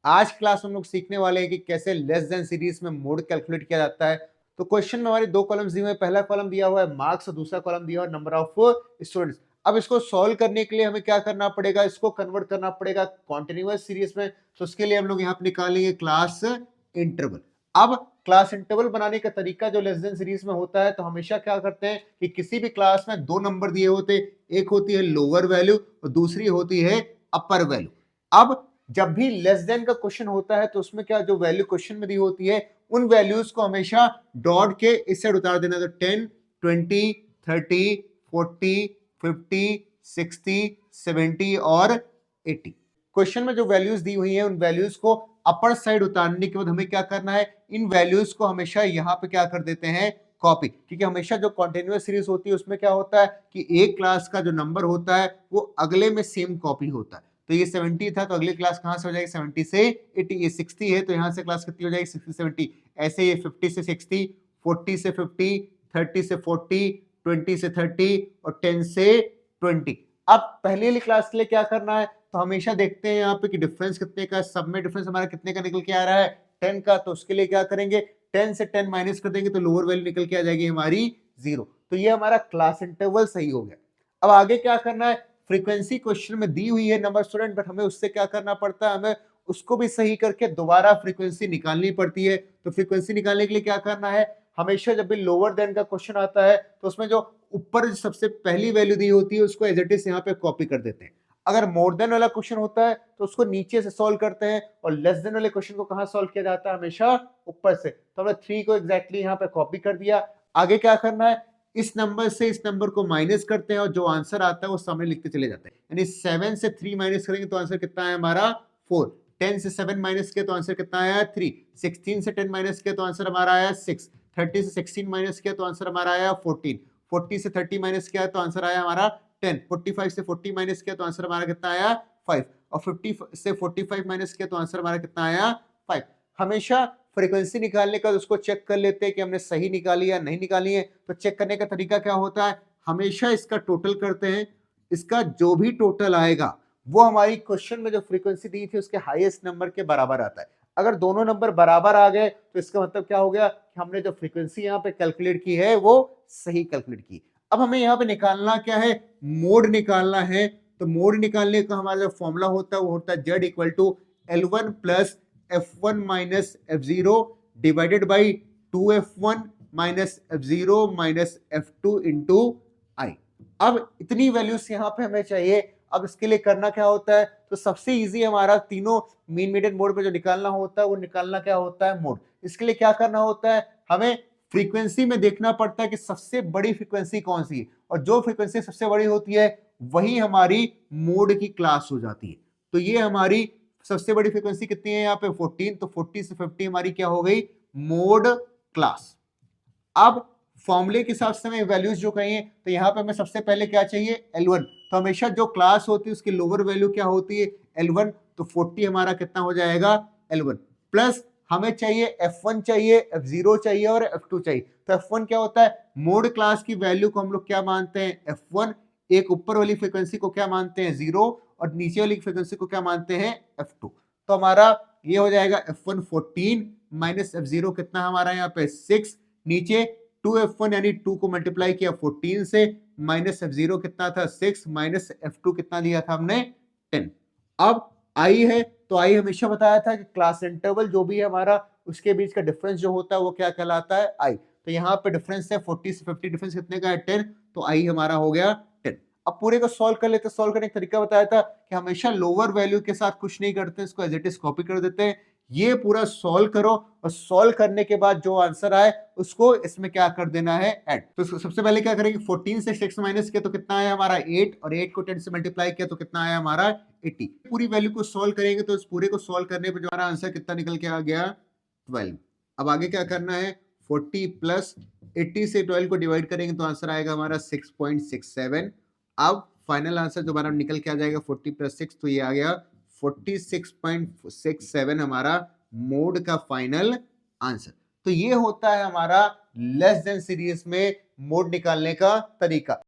आज क्लास हम लोग सीखने वाले हैं कि कैसे लेस देन सीरीज में मोड कैलकुलेट किया जाता है। तो क्वेश्चन में हमारे दो कॉलम्स दिए हुए हैं, पहला कॉलम दिया हुआ है मार्क्स और दूसरा कॉलम दिया हुआ है नंबर ऑफ स्टूडेंट्स। अब इसको सॉल्व करने के लिए हमें क्या करना पड़ेगा, इसको कन्वर्ट करना पड़ेगा कॉन्टिन्यूअस सीरीज में। तो उसके लिए हम लोग यहाँ पे निकालेंगे क्लास इंटरवल। अब क्लास इंटरवल बनाने का तरीका जो लेस देन सीरीज में होता है, तो हमेशा क्या करते हैं कि किसी भी क्लास में दो नंबर दिए होते, एक होती है लोअर वैल्यू और दूसरी होती है अपर वैल्यू। अब जब भी लेस देन का क्वेश्चन होता है तो उसमें क्या जो वैल्यू क्वेश्चन में दी होती है उन वैल्यूज को हमेशा डॉट के इस साइड उतार देना। तो 10, 20, 30, 40, 50, 60, 70 और 80। क्वेश्चन में जो वैल्यूज दी हुई है उन वैल्यूज को अपर साइड उतारने के बाद हमें क्या करना है, इन वैल्यूज को हमेशा यहाँ पे क्या कर देते हैं, कॉपी। क्योंकि हमेशा जो कॉन्टिन्यूअस सीरीज होती है उसमें क्या होता है कि एक क्लास का जो नंबर होता है वो अगले में सेम कॉपी होता है। तो ये 70 था तो अगली क्लास कहां से हो जाएगी 70 से 80। ये 60 है तो यहां से क्लास कितनी हो जाएगी 60 से 70। ऐसे ये 50 से 60, 40 से 50, 30 से 40, 20 से 30 और 10 से 20। अब पहली वाली क्लास के लिए क्या करना है, तो हमेशा देखते हैं यहाँ पे कि डिफरेंस कितने का, सब में डिफरेंस हमारा कितने का निकल के आ रहा है 10 का। तो उसके लिए क्या करेंगे, 10 से 10 माइनस कर देंगे तो लोअर वैल्यू निकल के आ जाएगी हमारी 0। तो ये हमारा क्लास इंटरवल सही हो गया। अब आगे क्या करना है, फ्रीक्वेंसी क्वेश्चन में दी हुई है नंबर स्टूडेंट, बट हमें उससे क्या करना पड़ता है, हमें उसको भी सही करके दोबारा फ्रीक्वेंसी निकालनी पड़ती है। तो फ्रीक्वेंसी निकालने के लिए क्या करना है, हमेशा जब भी लोअर देन का क्वेश्चन आता है तो उसमें जो ऊपर सबसे पहली वैल्यू दी होती है उसको एज इट इज यहाँ पे कॉपी कर देते हैं। अगर मोर देन वाला क्वेश्चन होता है तो उसको नीचे से सॉल्व करते हैं, और लेस देन वाले क्वेश्चन को कहां सॉल्व किया जाता है, हमेशा ऊपर से। तो हमने 3 को एग्जैक्टली यहाँ पे कॉपी कर दिया। आगे क्या करना है, इस नंबर से इस नंबर को माइनस करते हैं और जो आंसर आता है वो सामने लिखते चले जाते हैं। यानी 7 से 3 माइनस करेंगे तो आंसर कितना है हमारा 4। 10 से 7 माइनस किया तो आंसर कितना आया 3। 16 से 10 माइनस किया तो आंसर हमारा आया 6। 30 से 16 माइनस किया तो आंसर हमारा आया 14। 40 से 30 माइनस किया तो आंसर आया हमारा 10। 45 से 40 माइनस किया तो आंसर हमारा कितना आया 5। और 50 से 45 माइनस किया तो आंसर हमारा कितना आया 5। हमेशा फ्रीक्वेंसी निकालने का उसको चेक कर लेते हैं कि हमने सही निकाली या नहीं निकाली है। तो चेक करने का तरीका क्या होता है, हमेशा इसका टोटल करते हैं, इसका जो भी टोटल आएगा वो हमारी क्वेश्चन में जो फ्रीक्वेंसी दी थी उसके हाईएस्ट नंबर के बराबर आता है। अगर दोनों नंबर बराबर आ गए तो इसका मतलब क्या हो गया कि हमने जो फ्रीक्वेंसी यहाँ पे कैलकुलेट की है वो सही कैलकुलेट की। अब हमें यहाँ पे निकालना क्या है, मोड निकालना है। तो मोड निकालने का हमारा जो फॉर्मूला होता है वो होता है Z equal to L1 plus F1 minus F0 divided by 2F1 minus F0 minus F2 into I. अब इतनी वैल्यूज यहाँ पे हमें चाहिए। अब इसके लिए करना क्या होता है, तो सबसे इजी हमारा तीनों मीन मीडियन मोड पे जो निकालना होता है वो निकालना क्या होता है मोड। इसके लिए क्या करना होता है, हमें फ्रीक्वेंसी में देखना पड़ता है कि सबसे बड़ी फ्रीक्वेंसी कौन सी है, और जो फ्रीक्वेंसी सबसे बड़ी होती है वही हमारी मोड की क्लास हो जाती है। तो ये हमारी सबसे बड़ी फ्रीक्वेंसी कितनी है यहाँ पे 14। तो 40 से 50 हमारी क्या हो गई मोड क्लास। अब फॉर्मूले के हिसाब से हमें वैल्यूज जो कहिए, तो यहाँ पे हमें सबसे पहले क्या चाहिए L1। तो हमेशा जो क्लास होती है उसकी लोअर वैल्यू क्या होती है L1। तो 40 हमारा कितना हो जाएगा L1 प्लस हमें चाहिए F1 चाहिए, F0 चाहिए और F2 चाहिए। तो F1 क्या होता है, मोड क्लास की वैल्यू को हम लोग क्या मानते हैं F1, एक ऊपर वाली फ्रीक्वेंसी को क्या मानते हैं 0 और नीचे वाली फ्रीक्वेंसी को क्या मानते हैं F2। तो हमारा ये हो जाएगा F1 14 माइनस F0 कितना हमारा यहाँ पे 6, नीचे 2F1 यानी 2 को मल्टीप्लाई किया 14 से, माइनस F0 कितना था 6, माइनस F2 कितना दिया था हमने 10। अब आई है तो आई हमेशा बताया था कि क्लास इंटरवल जो भी है हमारा उसके बीच का डिफरेंस जो होता है वो क्या कहलाता है आई। तो यहाँ पे डिफरेंस है 40 से 50, डिफरेंस कितने का है 10। तो आई हमारा हो गया 10। अब पूरे को सॉल्व कर लेते, सॉल्व करने का तरीका बताया था कि हमेशा लोअर वैल्यू के साथ कुछ नहीं करते, इसको एज इट इज कॉपी कर देते हैं। ये पूरा सॉल्व करो और सॉल्व करने के बाद जो आंसर आए उसको इसमें क्या कर देना है ऐड। तो सबसे पहले क्या करेंगे, 14 से 6 माइनस किया तो कितना आया हमारा 8, और 8 को 10 से मल्टीप्लाई किया तो कितना आया हमारा 80। पूरी वैल्यू को सॉल्व करेंगे तो इस पूरे को सॉल्व करने पर जो हमारा आंसर कितना निकल के आ गया 12। अब आगे क्या करना है, 40 प्लस 80 से 12 को डिवाइड करेंगे तो आंसर आएगा हमारा 6.67। अब फाइनल आंसर दोबारा निकल के आ जाएगा 40 प्लस 6, तो ये आ गया 46.67 हमारा मोड का फाइनल आंसर। तो ये होता है हमारा लेस देन सीरीज में मोड निकालने का तरीका।